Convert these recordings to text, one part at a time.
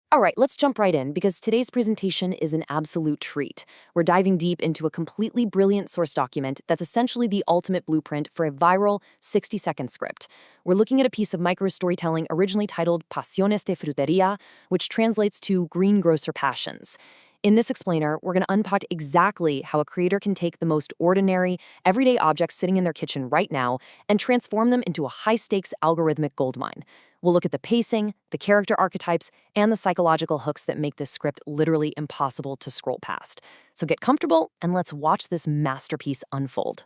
All right, let's jump right in because today's presentation is an absolute treat. We're diving deep into a completely brilliant source document that's essentially the ultimate blueprint for a viral 60-second script. We're looking at a piece of micro-storytelling originally titled Pasiones de Frutería, which translates to Greengrocer Passions. In this explainer, we're going to unpack exactly how a creator can take the most ordinary, everyday objects sitting in their kitchen right now and transform them into a high-stakes algorithmic goldmine. We'll look at the pacing, the character archetypes, and the psychological hooks that make this script literally impossible to scroll past. So get comfortable and let's watch this masterpiece unfold.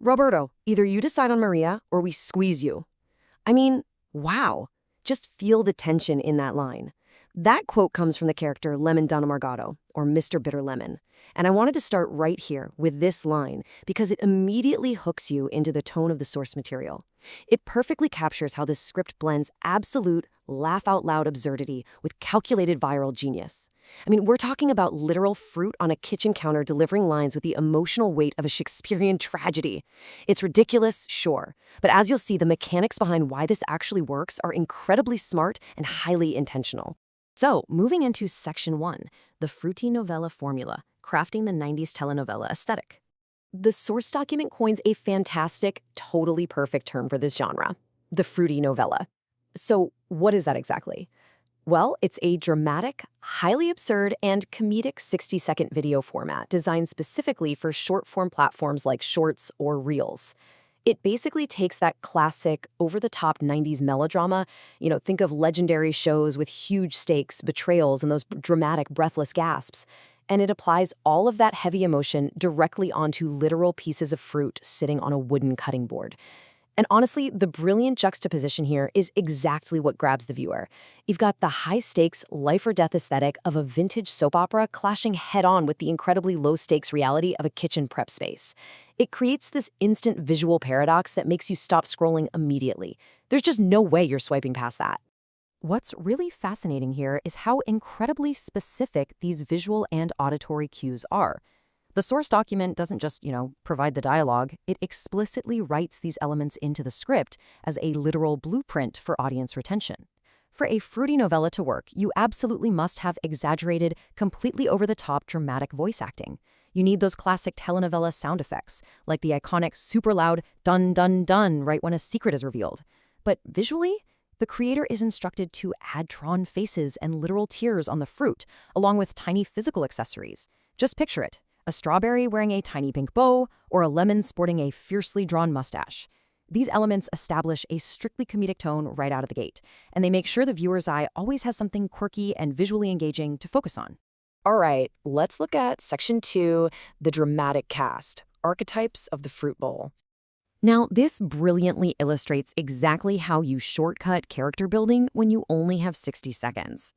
Roberto, either you decide on Maria or we squeeze you. I mean, wow. Just feel the tension in that line. That quote comes from the character Lemon Don Amargado, or Mr. Bitter Lemon. And I wanted to start right here with this line because it immediately hooks you into the tone of the source material. It perfectly captures how this script blends absolute, laugh-out-loud absurdity with calculated viral genius. I mean, we're talking about literal fruit on a kitchen counter delivering lines with the emotional weight of a Shakespearean tragedy. It's ridiculous, sure, but as you'll see, the mechanics behind why this actually works are incredibly smart and highly intentional. So, moving into Section 1, the fruity novella formula, crafting the 90s telenovela aesthetic. The source document coins a fantastic, totally perfect term for this genre, the fruity novella. So, what is that exactly? Well, it's a dramatic, highly absurd, and comedic 60-second video format designed specifically for short-form platforms like Shorts or Reels. It basically takes that classic, over-the-top 90s melodrama, think of legendary shows with huge stakes, betrayals, and those dramatic, breathless gasps, and it applies all of that heavy emotion directly onto literal pieces of fruit sitting on a wooden cutting board. And honestly, the brilliant juxtaposition here is exactly what grabs the viewer. You've got the high-stakes, life-or-death aesthetic of a vintage soap opera clashing head-on with the incredibly low-stakes reality of a kitchen prep space. It creates this instant visual paradox that makes you stop scrolling immediately. There's just no way you're swiping past that. What's really fascinating here is how incredibly specific these visual and auditory cues are. The source document doesn't just, provide the dialogue, it explicitly writes these elements into the script as a literal blueprint for audience retention. For a fruity novella to work, you absolutely must have exaggerated, completely over-the-top dramatic voice acting. You need those classic telenovela sound effects, like the iconic super loud dun dun dun right when a secret is revealed. But visually, the creator is instructed to add drawn faces and literal tears on the fruit, along with tiny physical accessories. Just picture it. A strawberry wearing a tiny pink bow, or a lemon sporting a fiercely drawn mustache. These elements establish a strictly comedic tone right out of the gate, and they make sure the viewer's eye always has something quirky and visually engaging to focus on. All right, let's look at Section 2, the dramatic cast, archetypes of the fruit bowl. Now, this brilliantly illustrates exactly how you shortcut character building when you only have 60 seconds.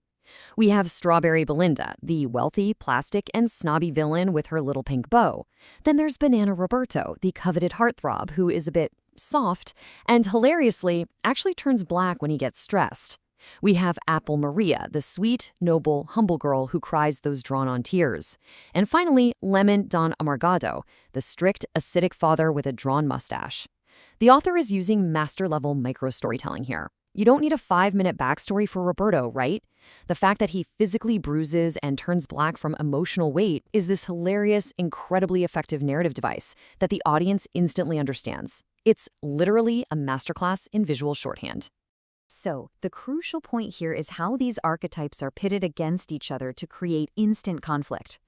We have Strawberry Belinda, the wealthy, plastic, and snobby villain with her little pink bow. Then there's Banana Roberto, the coveted heartthrob who is a bit soft and, hilariously, actually turns black when he gets stressed. We have Apple Maria, the sweet, noble, humble girl who cries those drawn-on tears. And finally, Lemon Don Amargado, the strict, acidic father with a drawn mustache. The author is using master-level micro-storytelling here. You don't need a 5-minute backstory for Roberto, right? The fact that he physically bruises and turns black from emotional weight is this hilarious, incredibly effective narrative device that the audience instantly understands. It's literally a masterclass in visual shorthand. So, the crucial point here is how these archetypes are pitted against each other to create instant conflict.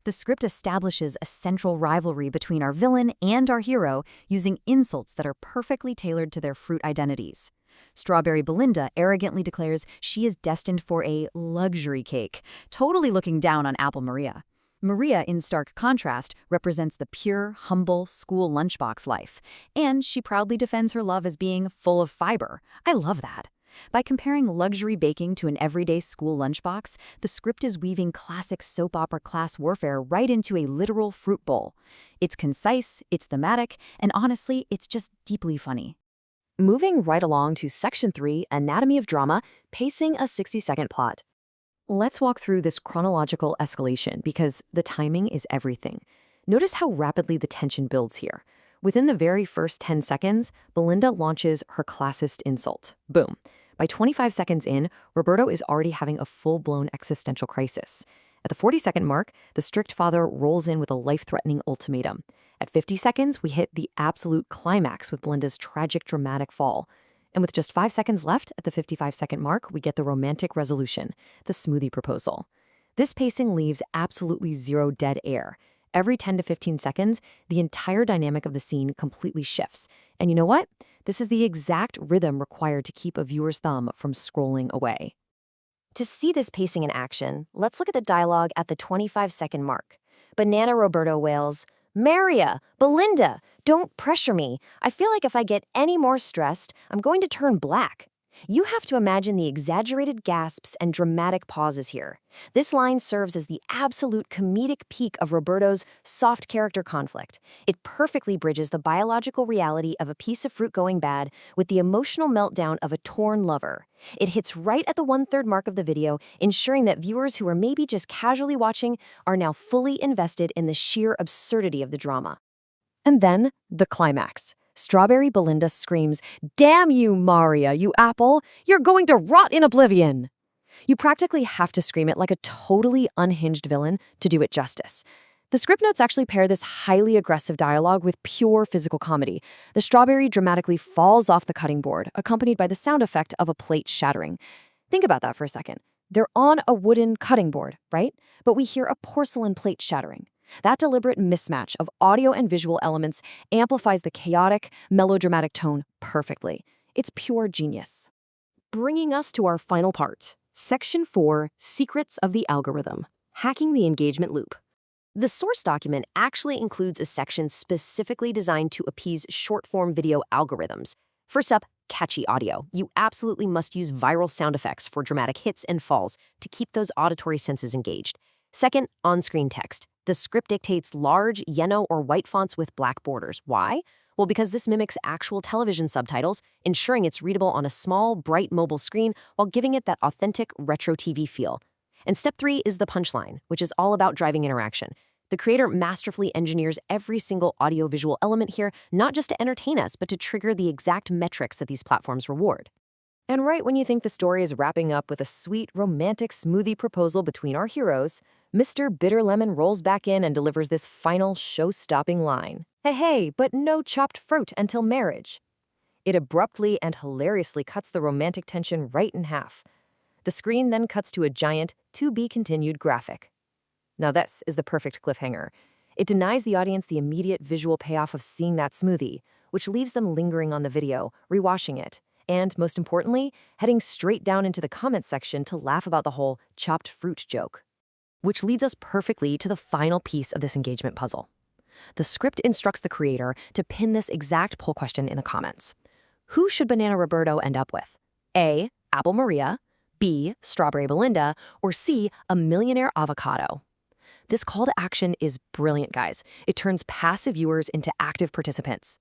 The script establishes a central rivalry between our villain and our hero using insults that are perfectly tailored to their fruit identities. Strawberry Belinda arrogantly declares she is destined for a luxury cake, totally looking down on Apple Maria. Maria, in stark contrast, represents the pure, humble school lunchbox life, and she proudly defends her love as being full of fiber. I love that. By comparing luxury baking to an everyday school lunchbox, the script is weaving classic soap opera class warfare right into a literal fruit bowl. It's concise, it's thematic, and honestly, it's just deeply funny. Moving right along to Section 3, Anatomy of Drama, pacing a 60-second plot. Let's walk through this chronological escalation because the timing is everything. Notice how rapidly the tension builds here. Within the very first 10 seconds, Belinda launches her classist insult. Boom. By 25 seconds in, Roberto is already having a full-blown existential crisis. At the 40-second mark, the strict father rolls in with a life-threatening ultimatum. At 50 seconds, we hit the absolute climax with Belinda's tragic, dramatic fall. And with just 5 seconds left at the 55-second mark, we get the romantic resolution, the smoothie proposal. This pacing leaves absolutely zero dead air. Every 10 to 15 seconds, the entire dynamic of the scene completely shifts. And you know what? This is the exact rhythm required to keep a viewer's thumb from scrolling away. To see this pacing in action, let's look at the dialogue at the 25-second mark. Banana Roberto wails, "Maria, Belinda, don't pressure me. I feel like if I get any more stressed, I'm going to turn black." You have to imagine the exaggerated gasps and dramatic pauses here. This line serves as the absolute comedic peak of Roberto's soft character conflict. It perfectly bridges the biological reality of a piece of fruit going bad with the emotional meltdown of a torn lover. It hits right at the 1/3 mark of the video, ensuring that viewers who are maybe just casually watching are now fully invested in the sheer absurdity of the drama. And then, the climax. Strawberry Belinda screams, "Damn you, Maria, you apple! You're going to rot in oblivion!" You practically have to scream it like a totally unhinged villain to do it justice. The script notes actually pair this highly aggressive dialogue with pure physical comedy. The strawberry dramatically falls off the cutting board, accompanied by the sound effect of a plate shattering. Think about that for a second. They're on a wooden cutting board, right? But we hear a porcelain plate shattering. That deliberate mismatch of audio and visual elements amplifies the chaotic, melodramatic tone perfectly. It's pure genius. Bringing us to our final part, Section 4, Secrets of the Algorithm, Hacking the Engagement Loop. The source document actually includes a section specifically designed to appease short-form video algorithms. First up, catchy audio. You absolutely must use viral sound effects for dramatic hits and falls to keep those auditory senses engaged. Second, on-screen text. The script dictates large, yellow, or white fonts with black borders. Why? Well, because this mimics actual television subtitles, ensuring it's readable on a small, bright mobile screen while giving it that authentic retro TV feel. And step 3 is the punchline, which is all about driving interaction. The creator masterfully engineers every single audio-visual element here, not just to entertain us, but to trigger the exact metrics that these platforms reward. And right when you think the story is wrapping up with a sweet, romantic smoothie proposal between our heroes, Mr. Bitter Lemon rolls back in and delivers this final show-stopping line. Hey, but no chopped fruit until marriage. It abruptly and hilariously cuts the romantic tension right in half. The screen then cuts to a giant, to-be-continued graphic. Now this is the perfect cliffhanger. It denies the audience the immediate visual payoff of seeing that smoothie, which leaves them lingering on the video, rewatching it, and, most importantly, heading straight down into the comments section to laugh about the whole chopped fruit joke. Which leads us perfectly to the final piece of this engagement puzzle. The script instructs the creator to pin this exact poll question in the comments. Who should Banana Roberto end up with? A. Apple Maria, B. Strawberry Belinda, or C. A millionaire avocado? This call to action is brilliant, guys. It turns passive viewers into active participants.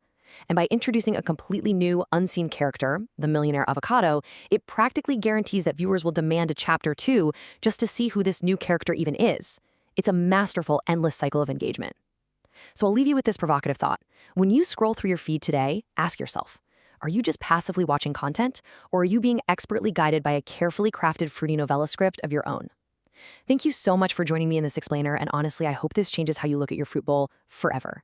And by introducing a completely new, unseen character, the millionaire avocado, it practically guarantees that viewers will demand a chapter 2 just to see who this new character even is. It's a masterful, endless cycle of engagement. So I'll leave you with this provocative thought. When you scroll through your feed today, ask yourself, are you just passively watching content, or are you being expertly guided by a carefully crafted fruity novella script of your own? Thank you so much for joining me in this explainer, and honestly, I hope this changes how you look at your fruit bowl forever.